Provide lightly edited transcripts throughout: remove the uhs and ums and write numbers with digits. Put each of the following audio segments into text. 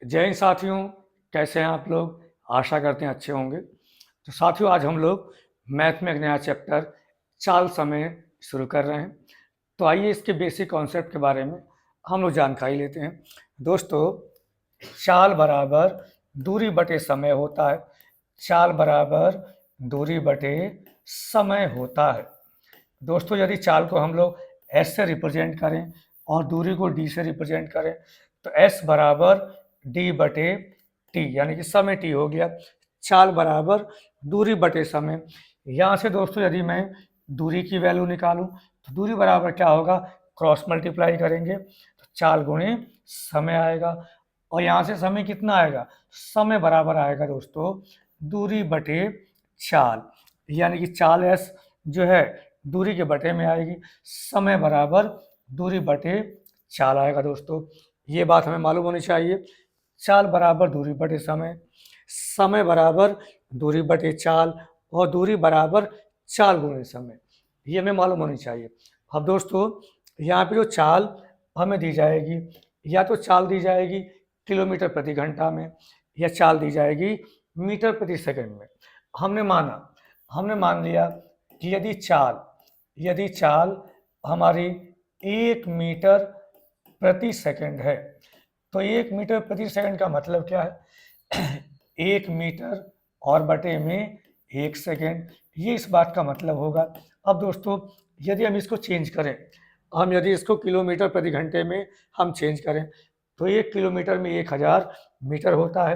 जय हिंद साथियों, कैसे हैं आप लोग। आशा करते हैं अच्छे होंगे। तो साथियों, आज हम लोग मैथ में एक नया चैप्टर चाल समय शुरू कर रहे हैं। तो आइए इसके बेसिक कॉन्सेप्ट के बारे में हम लोग जानकारी लेते हैं। दोस्तों, चाल बराबर दूरी बटे समय होता है। चाल बराबर दूरी बटे समय होता है। दोस्तों, यदि चाल को हम लोग एस से रिप्रेजेंट करें और दूरी को डी से रिप्रेजेंट करें तो एस बराबर डी बटे टी, यानी कि समय टी हो गया। चाल बराबर दूरी बटे समय। यहाँ से दोस्तों यदि मैं दूरी की वैल्यू निकालूं तो दूरी बराबर क्या होगा, क्रॉस मल्टीप्लाई करेंगे तो चाल गुणे समय आएगा। और यहाँ से समय कितना आएगा, समय बराबर आएगा दोस्तों दूरी बटे चाल, यानी कि चाल एस जो है दूरी के बटे में आएगी, समय बराबर दूरी बटे चाल आएगा। दोस्तों, ये बात हमें मालूम होनी चाहिए। चाल बराबर दूरी बटे समय, समय बराबर दूरी बटे चाल और दूरी बराबर चाल गुणे समय, ये हमें मालूम होनी चाहिए। अब दोस्तों, यहाँ पे जो चाल हमें दी जाएगी, या तो चाल दी जाएगी किलोमीटर प्रति घंटा में या चाल दी जाएगी मीटर प्रति सेकंड में। हमने मान लिया कि यदि चाल हमारी 1 मीटर प्रति सेकंड है तो 1 मीटर प्रति सेकंड का मतलब क्या है 1 मीटर और बटे में 1 सेकंड, ये इस बात का मतलब होगा। अब दोस्तों, यदि हम इसको चेंज करें, यदि इसको किलोमीटर प्रति घंटे में हम चेंज करें तो 1 किलोमीटर में 1000 मीटर होता है।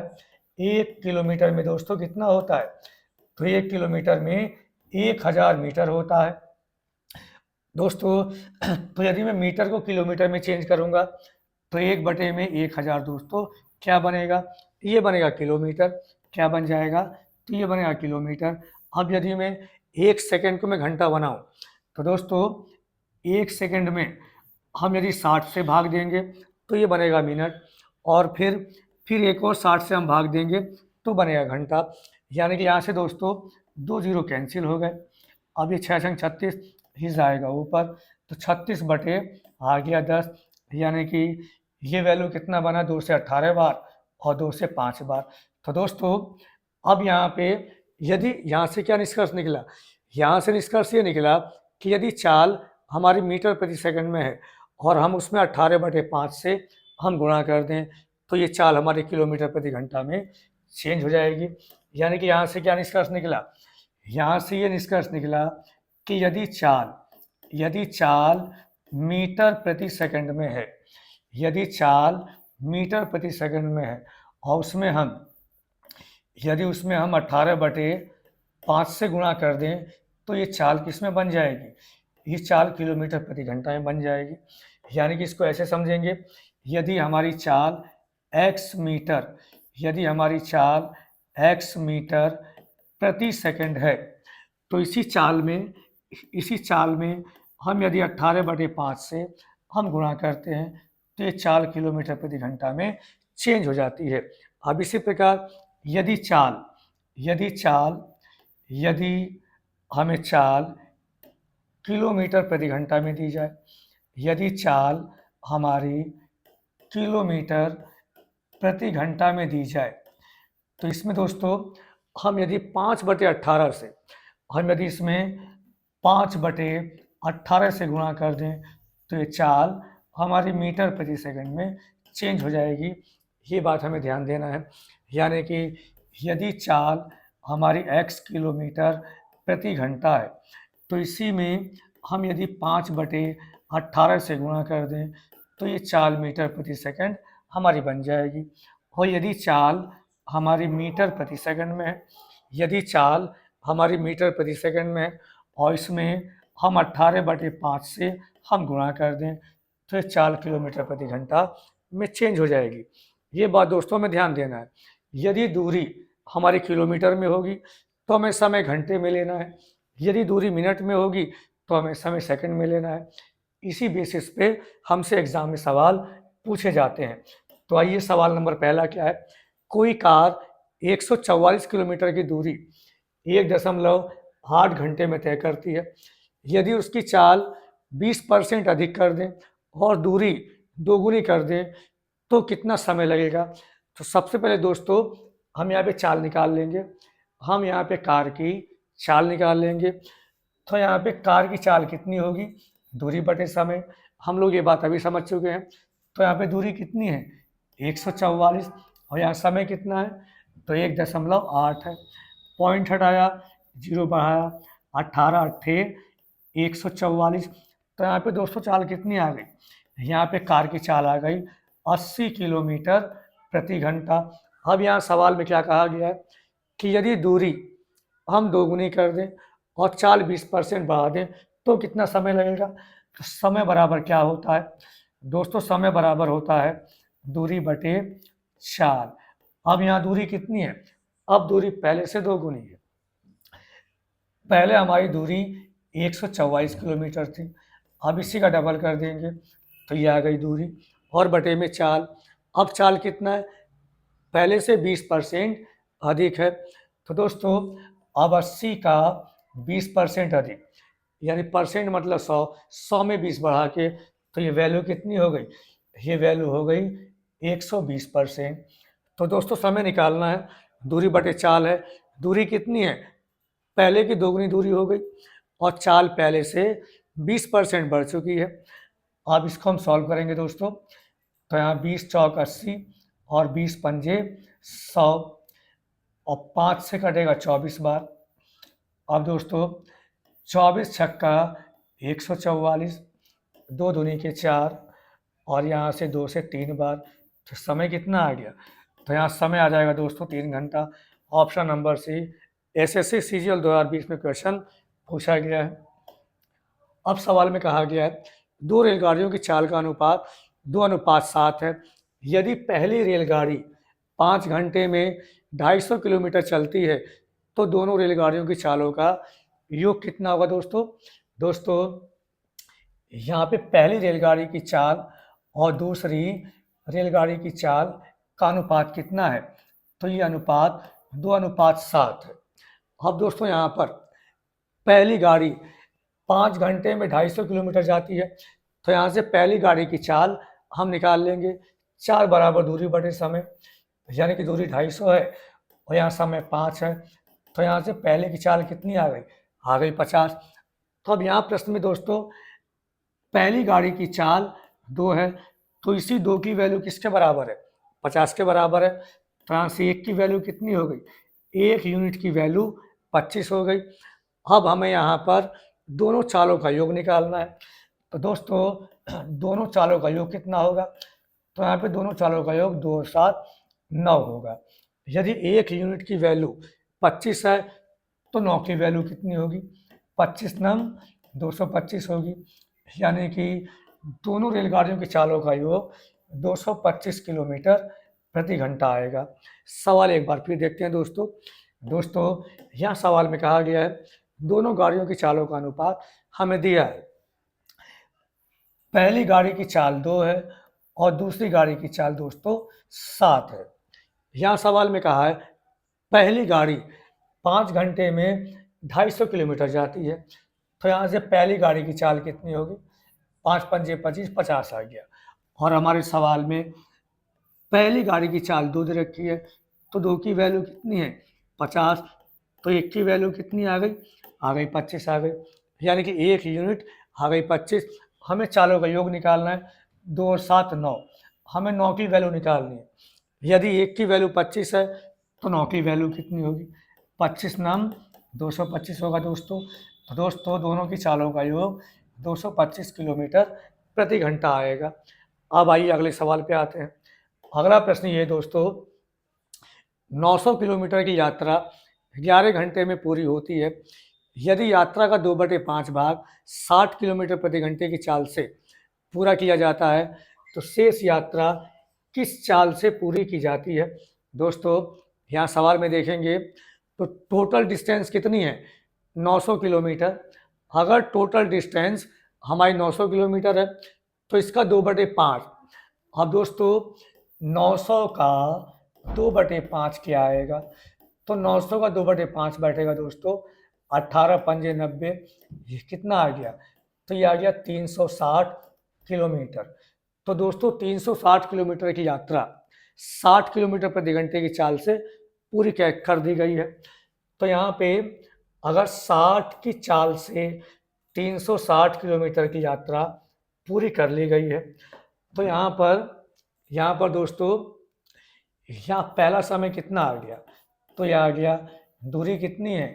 1 किलोमीटर में दोस्तों कितना होता है, तो 1 किलोमीटर में 1000 मीटर होता है दोस्तों। तो यदि मैं मीटर को किलोमीटर में चेंज करूंगा तो 1 बटे में 1000 दोस्तों क्या बनेगा, ये बनेगा किलोमीटर। क्या बन जाएगा, तो ये बनेगा किलोमीटर। अब यदि मैं 1 सेकंड को मैं घंटा बनाऊं तो दोस्तों 1 सेकंड में हम यदि 60 से भाग देंगे तो ये बनेगा मिनट, और फिर एक और 60 से हम भाग देंगे तो बनेगा घंटा। यानी कि यहाँ से दोस्तों 2 जीरो कैंसिल हो गए। अब ये 6 संग 36 ही जाएगा ऊपर, तो 36 बटे आ गया 10, यानी कि ये वैल्यू कितना बना, 2 से 18 बार और 2 से 5 बार। तो दोस्तों, अब यहाँ पे यदि यहाँ से क्या निष्कर्ष निकला, यहाँ से निष्कर्ष ये निकला कि यदि चाल हमारी मीटर प्रति सेकंड में है और हम उसमें 18/5 से हम गुणा कर दें तो ये चाल हमारे किलोमीटर प्रति घंटा में चेंज हो जाएगी। यानी कि यहाँ से क्या निष्कर्ष निकला, यहाँ से ये निष्कर्ष निकला कि यदि चाल मीटर प्रति सेकंड में है, यदि चाल मीटर प्रति सेकंड में है और उसमें हम 18/5 से गुणा कर दें तो ये चाल किस में बन जाएगी, ये चाल किलोमीटर प्रति घंटा में बन जाएगी। यानी कि इसको ऐसे समझेंगे, यदि हमारी चाल x मीटर प्रति सेकंड है तो इसी चाल में हम यदि 18/5 से हम गुणा करते हैं तो ये चाल किलोमीटर प्रति घंटा में चेंज हो जाती है। अब इसी प्रकार यदि हमें चाल किलोमीटर प्रति घंटा में दी जाए, यदि चाल हमारी किलोमीटर प्रति घंटा में दी जाए तो इसमें दोस्तों हम यदि 5/18 से इसमें 5/18 से गुणा कर दें तो ये चाल हमारी मीटर प्रति सेकंड में चेंज हो जाएगी। ये बात हमें ध्यान देना है। यानी कि यदि चाल हमारी x किलोमीटर प्रति घंटा है तो इसी में हम यदि 5/18 से गुणा कर दें तो ये चाल मीटर प्रति सेकंड हमारी बन जाएगी। और यदि चाल हमारी मीटर प्रति सेकंड में है, यदि चाल हमारी मीटर प्रति सेकंड में है और इसमें हम 18/5 से हम गुणा कर दें तो ये चाल किलोमीटर प्रति घंटा में चेंज हो जाएगी। ये बात दोस्तों में ध्यान देना है। यदि दूरी हमारी किलोमीटर में होगी तो हमें समय घंटे में लेना है, यदि दूरी मिनट में होगी तो हमें समय सेकंड में लेना है। इसी बेसिस पे हमसे एग्जाम में सवाल पूछे जाते हैं। तो आइए, सवाल नंबर पहला क्या है, कोई कार 144 किलोमीटर की दूरी 1.8 घंटे में तय करती है। यदि उसकी चाल 20% अधिक कर दें और दूरी दोगुनी कर दें तो कितना समय लगेगा। तो सबसे पहले दोस्तों हम यहाँ पे चाल निकाल लेंगे। हम यहाँ पे कार की चाल निकाल लेंगे। तो यहाँ पे कार की चाल कितनी होगी, दूरी बटे समय। हम लोग ये बात अभी समझ चुके हैं। तो यहाँ पे दूरी कितनी है, 144, और यहाँ समय कितना है, तो 1.8 है। पॉइंट हटाया, 0 बढ़ाया, 18 अट्ठे 144। तो यहाँ पे दोस्तों चाल कितनी आ गई, यहाँ पे कार की चाल आ गई 80 किलोमीटर प्रति घंटा। अब यहाँ सवाल में क्या कहा गया है कि यदि दूरी हम दोगुनी कर दें और चाल 20% बढ़ा दें तो कितना समय लगेगा। तो समय बराबर क्या होता है दोस्तों, समय बराबर होता है दूरी बटे चाल। अब यहाँ दूरी कितनी है, अब दूरी पहले से दोगुनी है। पहले हमारी दूरी 144 किलोमीटर थी, अब इसी का डबल कर देंगे तो ये आ गई दूरी, और बटे में चाल। अब चाल कितना है, पहले से 20% अधिक है। तो दोस्तों अब 80 का 20% अधिक, यानी परसेंट मतलब 100 में 20 बढ़ा के, तो ये वैल्यू कितनी हो गई, ये वैल्यू हो गई 120%। तो दोस्तों समय निकालना है, दूरी बटे चाल है, दूरी कितनी है, पहले की दोगुनी दूरी हो गई और चाल पहले से 20% बढ़ चुकी है। अब इसको हम सॉल्व करेंगे दोस्तों। तो यहाँ 20 चौक 80 और 20 पंजे 100, और 5 से कटेगा 24 बार। अब दोस्तों 24 छक्का 144, 2 दूनी के 4, और यहाँ से 2 से 3 बार। तो समय कितना आ गया, तो यहाँ समय आ जाएगा दोस्तों 3 घंटा। Option number C, SSC CGL 2020 में क्वेश्चन पूछा गया है। अब सवाल में कहा गया है दो रेलगाड़ियों की चाल का अनुपात 2:7 है। यदि पहली रेलगाड़ी 5 घंटे में 250 किलोमीटर चलती है तो दोनों रेलगाड़ियों की चालों का योग कितना होगा दोस्तों यहाँ पे पहली रेलगाड़ी की चाल और दूसरी रेलगाड़ी की चाल का अनुपात कितना है, तो ये अनुपात 2:7 है। अब दोस्तों यहाँ पर पहली गाड़ी 5 घंटे में 250 किलोमीटर जाती है, तो यहाँ से पहली गाड़ी की चाल हम निकाल लेंगे, चाल बराबर दूरी बटे समय, यानी कि दूरी 250 है और यहाँ समय 5 है। तो यहाँ से पहले की चाल कितनी आ गई 50। तो अब यहाँ प्रश्न में दोस्तों पहली गाड़ी की चाल 2 है, तो इसी 2 की वैल्यू किसके बराबर है, 50 के बराबर है। तो यहाँ से 1 की वैल्यू कितनी हो गई, 1 यूनिट की वैल्यू 25 हो गई। अब हमें यहाँ पर दोनों चालों का योग निकालना है। तो दोस्तों दोनों चालों का योग कितना होगा, तो यहाँ पे दोनों चालों का योग 2 और 7 9 होगा। यदि 1 यूनिट की वैल्यू 25 है तो 9 की वैल्यू कितनी होगी, 25 नम 225 होगी, यानी कि दोनों रेलगाड़ियों की चालों का योग 225 किलोमीटर प्रति घंटा आएगा। सवाल एक बार फिर देखते हैं दोस्तों यहाँ सवाल में कहा गया है दोनों गाड़ियों की चालों का अनुपात हमें दिया है। पहली गाड़ी की चाल 2 है और दूसरी गाड़ी की चाल दोस्तों 7 है। यहाँ सवाल में कहा है पहली गाड़ी 5 घंटे में 250 किलोमीटर जाती है, तो यहाँ से पहली गाड़ी की चाल कितनी होगी, 5 पंजे 25, 50 आ गया। और हमारे सवाल में पहली गाड़ी की चाल 2 दे रखी है, तो 2 की वैल्यू कितनी है 50, तो 1 की वैल्यू कितनी आ गई 25 आ गई, यानी कि 1 यूनिट आ गई 25। हमें चालों का योग निकालना है, 2 और 7 9, हमें 9 की वैल्यू निकालनी है। यदि 1 की वैल्यू 25 है तो 9 की वैल्यू कितनी होगी, 25 नम 225 होगा दोस्तों। तो दोस्तों दोनों की चालों का योग 225 किलोमीटर प्रति घंटा आएगा। अब आइए अगले सवाल पे आते हैं। अगला प्रश्न ये दोस्तों 900 किलोमीटर की यात्रा 11 घंटे में पूरी होती है। यदि यात्रा का 2/5 भाग 60 किलोमीटर प्रति घंटे की चाल से पूरा किया जाता है तो शेष यात्रा किस चाल से पूरी की जाती है। दोस्तों यहाँ सवाल में देखेंगे तो टोटल डिस्टेंस कितनी है 900 किलोमीटर। अगर टोटल डिस्टेंस हमारी 900 किलोमीटर है तो इसका 2/5। अब दोस्तों 900 का 2/5 क्या आएगा, तो 900 का 2/5 बैठेगा दोस्तों 18 पंजे 90, ये कितना आ गया, तो ये आ गया 360 किलोमीटर। तो दोस्तों 360 किलोमीटर की यात्रा 60 किलोमीटर प्रति घंटे की चाल से पूरी कर दी गई है। तो यहाँ पे अगर 60 की चाल से 360 किलोमीटर की यात्रा पूरी कर ली गई है, तो यहाँ पर दोस्तों यहाँ पहला समय कितना आ गया, तो यह आ गया दूरी कितनी है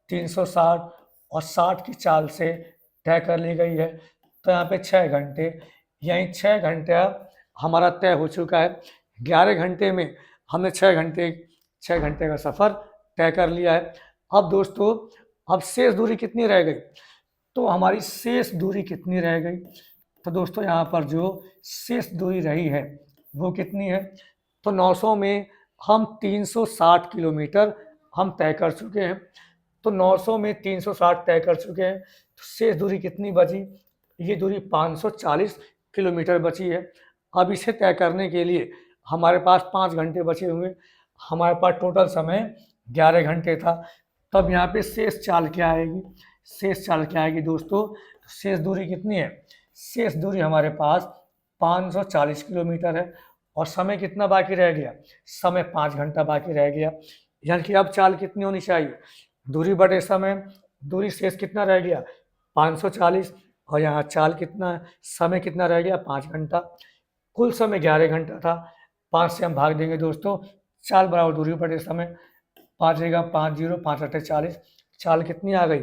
360 और 60 की चाल से तय कर ली गई है, तो यहाँ पे 6 घंटे, यहीं 6 घंटे हमारा तय हो चुका है। 11 घंटे में हमने 6 घंटे का सफ़र तय कर लिया है। अब दोस्तों अब शेष दूरी कितनी रह गई, तो हमारी शेष दूरी कितनी रह गई, तो दोस्तों यहाँ पर जो शेष दूरी रही है वो कितनी है, तो 900 में हम 360 किलोमीटर हम तय कर चुके हैं। तो 900 में 360 तय कर चुके हैं, तो शेष दूरी कितनी बची, ये दूरी 540 किलोमीटर बची है। अब इसे तय करने के लिए हमारे पास 5 घंटे बचे हुए, हमारे पास टोटल समय 11 घंटे था। तब यहाँ पे शेष चाल क्या आएगी, दोस्तों शेष दूरी कितनी है, शेष दूरी हमारे पास 540 किलोमीटर है और समय कितना बाकी रह गया, समय 5 घंटा बाकी रह गया। यानी कि अब चाल कितनी होनी चाहिए, दूरी बटे समय, दूरी शेष कितना रह गया 540 और यहाँ चाल कितना है, समय कितना रह गया 5 घंटा। कुल समय 11 घंटा था, 5 से हम भाग देंगे दोस्तों, चाल बराबर दूरी बटे समय, 5 रहेगा 5 0 5 8 40, चाल कितनी आ गई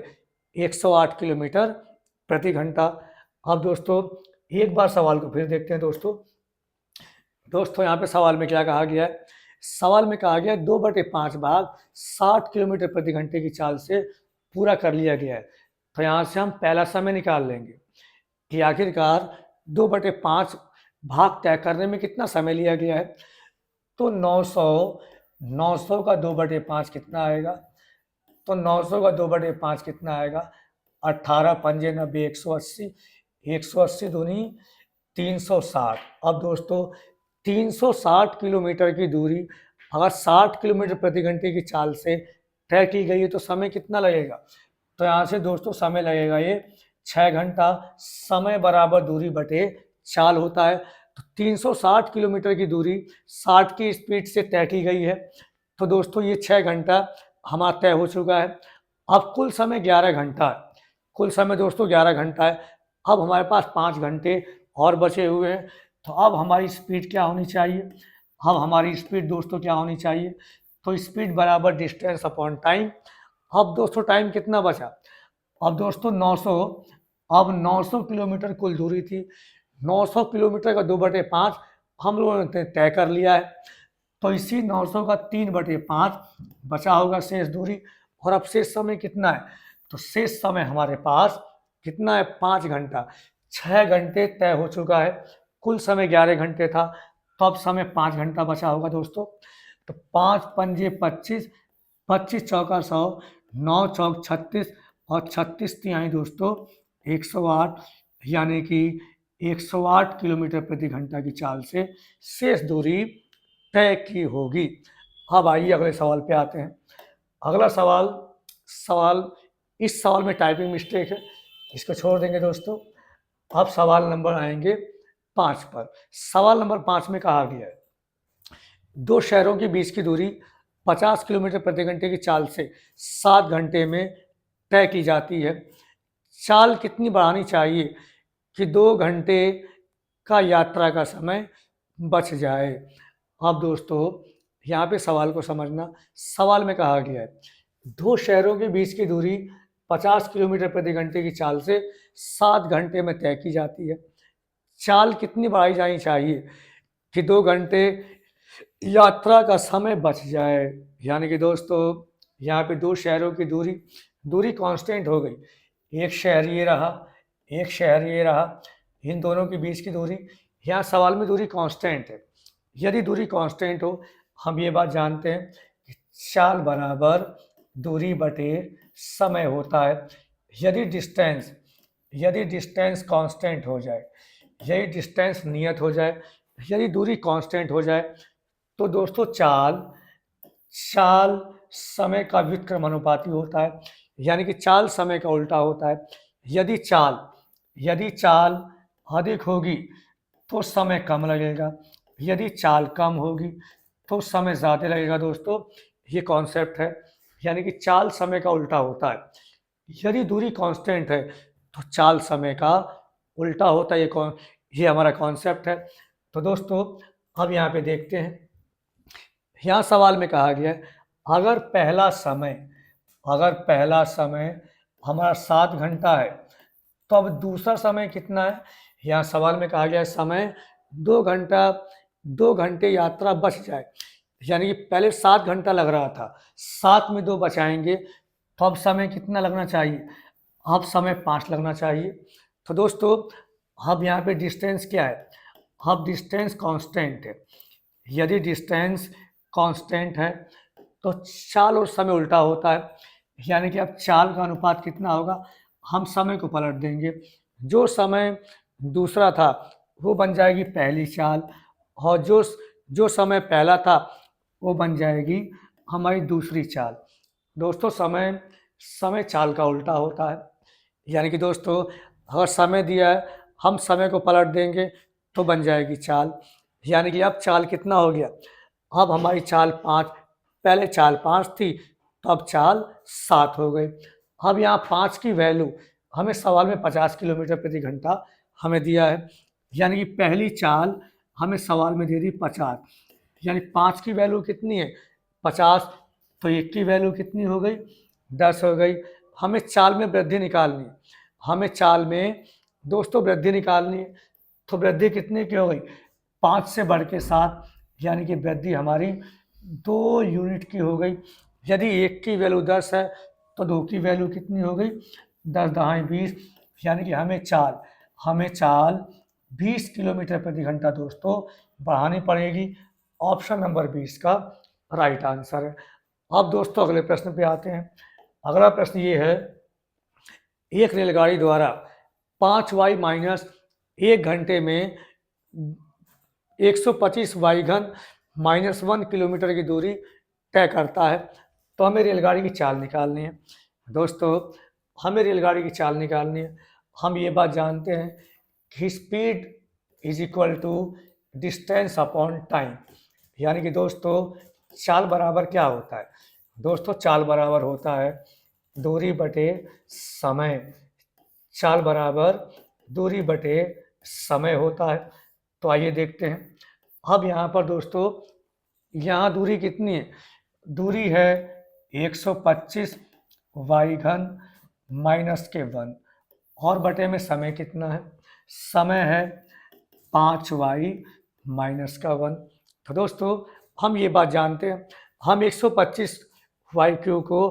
108 किलोमीटर प्रति घंटा। अब दोस्तों एक बार सवाल को फिर देखते हैं दोस्तों यहाँ पे सवाल में क्या कहा गया है, सवाल में कहा गया 2/5 भाग 60 किलोमीटर प्रति घंटे की चाल से पूरा कर लिया गया है। तो यहाँ से हम पहला समय निकाल लेंगे कि आखिरकार 2/5 भाग तय करने में कितना समय लिया गया है, तो 900 का 2/5 कितना आएगा, तो 900 का 2/5 कितना आएगा 18 पंजे 90 180, 180 दूनी 360। अब दोस्तों 360 किलोमीटर की दूरी अगर 60 किलोमीटर प्रति घंटे की चाल से तय की गई है तो समय कितना लगेगा, तो यहाँ से दोस्तों समय लगेगा ये 6 घंटा। समय बराबर दूरी बटे चाल होता है, तो 360 किलोमीटर की दूरी 60 की स्पीड से तय की गई है, तो दोस्तों ये 6 घंटा हमारा तय हो चुका है। अब कुल समय 11 घंटा है, कुल समय दोस्तों 11 घंटा है। अब हमारे पास 5 घंटे और बचे हुए हैं, तो अब हमारी स्पीड क्या होनी चाहिए, अब हमारी स्पीड दोस्तों क्या होनी चाहिए, तो स्पीड बराबर डिस्टेंस अपॉन टाइम। अब दोस्तों टाइम कितना बचा, अब दोस्तों 900 किलोमीटर कुल दूरी थी, 900 किलोमीटर का 2/5 हम लोगों ने तय कर लिया है, तो इसी 900 का 3/5 बचा होगा शेष दूरी। और अब शेष समय कितना है, तो शेष समय हमारे पास कितना है 5 घंटा, 6 घंटे तय हो चुका है, कुल समय 11 घंटे था, तो अब समय 5 घंटा बचा होगा दोस्तों। तो 5 पंजे 25, 25 चौका 100, 9 चौक 36 और 36 तिहाई दोस्तों 108, यानी कि 108 किलोमीटर प्रति घंटा की चाल से शेष दूरी तय की होगी। अब आइए अगले सवाल पे आते हैं। अगला सवाल इस सवाल में टाइपिंग मिस्टेक है, इसको छोड़ देंगे दोस्तों। अब सवाल नंबर आएंगे 5 पर। सवाल नंबर 5 में कहा गया है 2 शहरों के बीच की दूरी 50 किलोमीटर प्रति घंटे की चाल से 7 घंटे में तय की जाती है। चाल कितनी बढ़ानी चाहिए कि 2 घंटे का यात्रा का समय बच जाए। अब दोस्तों यहाँ पे सवाल को समझना, सवाल में कहा गया है 2 शहरों के बीच की दूरी 50 किलोमीटर प्रति घंटे की चाल से 7 घंटे में तय की जाती है। चाल कितनी बढ़ाई जानी चाहिए कि 2 घंटे यात्रा का समय बच जाए। यानी कि दोस्तों यहाँ पे 2 शहरों की दूरी कांस्टेंट हो गई, एक शहर ये रहा, एक शहर ये रहा, इन दोनों के बीच की दूरी, यहाँ सवाल में दूरी कांस्टेंट है। यदि दूरी कांस्टेंट हो, हम ये बात जानते हैं कि चाल बराबर दूरी बटे समय होता है। यदि डिस्टेंस कांस्टेंट हो जाए, यदि डिस्टेंस नियत हो जाए, यदि दूरी कांस्टेंट हो जाए, तो दोस्तों चाल समय का व्युत्क्रमानुपाती होता है, यानी कि चाल समय का उल्टा होता है। यदि चाल अधिक होगी तो समय कम लगेगा, यदि चाल कम होगी तो समय ज़्यादा लगेगा दोस्तों, ये कॉन्सेप्ट है। यानी कि चाल समय का उल्टा होता है। यदि दूरी कांस्टेंट है तो चाल समय का उल्टा होता है। ये हमारा कॉन्सेप्ट है। तो दोस्तों अब यहाँ पे देखते हैं, यहाँ सवाल में कहा गया है अगर पहला समय हमारा 7 घंटा है तो अब दूसरा समय कितना है। यहाँ सवाल में कहा गया है समय 2 घंटे यात्रा बच जाए, यानी कि पहले 7 घंटा लग रहा था, 7 में 2 बचाएंगे तो अब समय कितना लगना चाहिए, अब समय 5 लगना चाहिए। तो दोस्तों अब यहाँ पे डिस्टेंस क्या है, अब डिस्टेंस कांस्टेंट है। यदि डिस्टेंस कांस्टेंट है तो चाल और समय उल्टा होता है, यानी कि अब चाल का अनुपात कितना होगा, हम समय को पलट देंगे। जो समय दूसरा था वो बन जाएगी पहली चाल, और जो समय पहला था वो बन जाएगी हमारी दूसरी चाल। दोस्तों समय चाल का उल्टा होता है, यानी कि दोस्तों अगर समय दिया है हम समय को पलट देंगे तो बन जाएगी चाल। यानी कि अब चाल कितना हो गया, अब हमारी चाल 5, पहले चाल 5 थी तो अब चाल 7 हो गई। अब यहाँ 5 की वैल्यू हमें सवाल में 50 किलोमीटर प्रति घंटा हमें दिया है, यानी कि पहली चाल हमें सवाल में दे दी 50, यानी 5 की वैल्यू कितनी है 50, तो 1 की वैल्यू कितनी हो गई 10 हो गई। हमें चाल में वृद्धि निकालनी है, हमें चाल में दोस्तों वृद्धि निकालनी है, तो वृद्धि कितने की हो गई 5 से बढ़ के 7, यानी कि वृद्धि हमारी 2 यूनिट की हो गई। यदि 1 की वैल्यू 10 है तो 2 की वैल्यू कितनी हो गई 10 दहाई 20, यानी कि हमें चाल 20 किलोमीटर प्रति घंटा दोस्तों बढ़ानी पड़ेगी। ऑप्शन नंबर 20 का राइट आंसर है। अब दोस्तों अगले प्रश्न पे आते हैं। अगला प्रश्न ये है, एक रेलगाड़ी द्वारा 5 वाई माइनस 1 घंटे में 125 वाई घन माइनस 1 किलोमीटर की दूरी तय करता है, तो हमें रेलगाड़ी की चाल निकालनी है। दोस्तों हमें रेलगाड़ी की चाल निकालनी है। हम ये बात जानते हैं कि speed is equal to distance upon time, यानी कि दोस्तों चाल बराबर क्या होता है, दोस्तों चाल बराबर होता है दूरी बटे समय। चाल बराबर दूरी बटे समय होता है। तो आइए देखते हैं। अब यहाँ पर दोस्तों यहाँ दूरी कितनी है, दूरी है 125 वाई घन माइनस के 1, और बटे में समय कितना है, समय है 5 वाई माइनस का 1। तो दोस्तों हम ये बात जानते हैं, हम 125 वाई क्यू को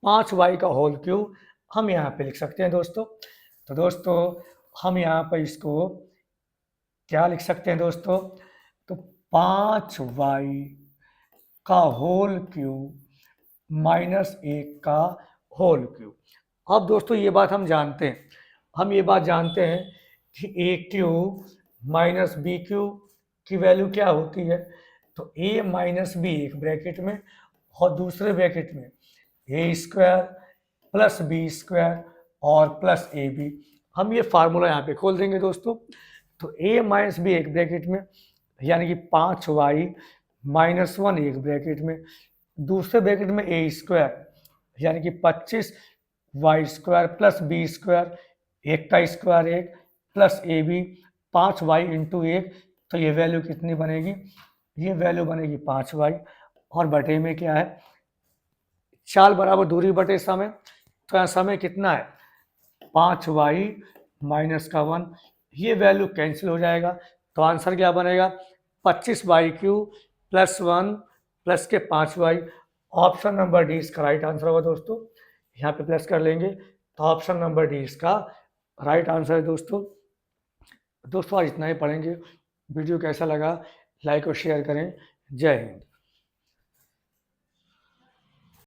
5 वाई का होल क्यू हम यहाँ पे लिख सकते हैं दोस्तों। तो दोस्तों हम यहाँ पर इसको क्या लिख सकते हैं दोस्तों, तो 5 वाई का होल क्यूब माइनस 1 का होल क्यूब। अब दोस्तों ये बात हम जानते हैं कि ए क्यूब माइनस बी क्यूब की वैल्यू क्या होती है, तो ए माइनस बी एक ब्रैकेट में और दूसरे ब्रैकेट में ए स्क्वायर प्लस बी स्क्वायर और प्लस ए बी। हम ये फार्मूला यहाँ पे खोल देंगे दोस्तों। तो ए माइनस बी एक ब्रैकेट में, यानी कि 5 वाई माइनस 1 एक ब्रैकेट में, दूसरे ब्रैकेट में ए स्क्वायर यानी कि 25 Y square plus B square, एक का square 1 plus A B 5 Y into 1, तो ये वैल्यू कितनी बनेगी, ये वैल्यू बनेगी 5 वाई, और बटे में क्या है चाल बराबर दूरी बटे समय। तो यहाँ समय कितना है 5 वाई माइनस का 1, ये वैल्यू कैंसिल हो जाएगा, तो आंसर क्या बनेगा 25 वाई क्यू प्लस 1 प्लस के 5 वाई। ऑप्शन नंबर डी इसका राइट आंसर होगा दोस्तों, यहाँ पे प्लस कर लेंगे, तो ऑप्शन नंबर डी इसका राइट आंसर है दोस्तों। दोस्तों आज इतना ही पढ़ेंगे। वीडियो कैसा लगा लाइक और शेयर करें। जय हिंद।